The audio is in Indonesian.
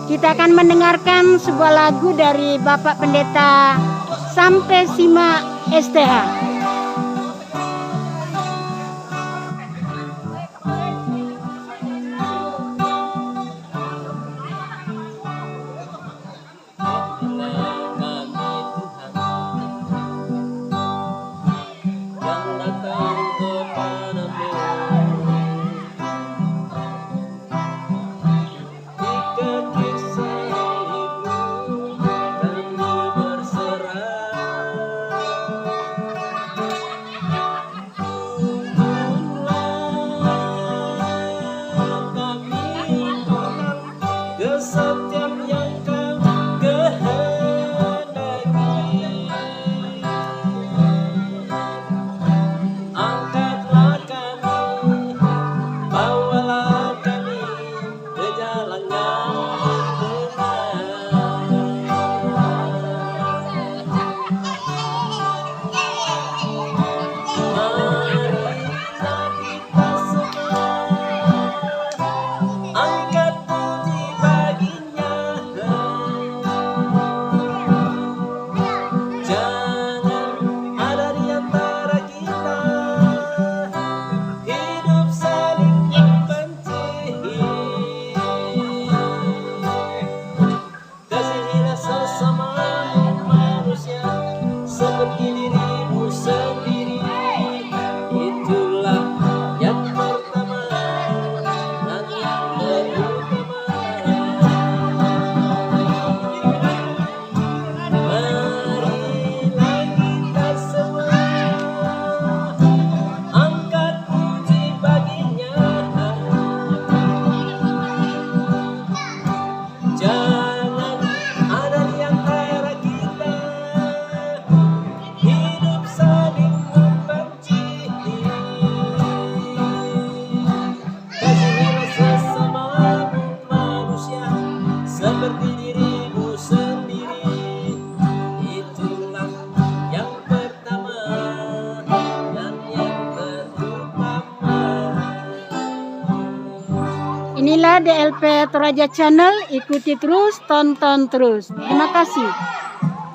Kita akan mendengarkan sebuah lagu dari Bapak Pendeta Sampai Sima STH. Setiap yang kau kehendaki, angkatlah kami, bawalah kami ke jalan yang benar. Marilah kita semua angkat puji baginya. Jangan ada di antara kita hidup saling membenci. Kasihilah sesama manusia seperti dirimu sendiri. Itulah yang pertama dan yang terutama. Marilah kita semua angkat puji baginya. Jangan ada di antara kita hidup saling membenci. Kasihilah sesamamu manusia seperti dirimu sendiri. Itulah yang pertama dan yang terutama. Inilah DLP Toraja Channel, ikuti terus, tonton terus. Terima kasih.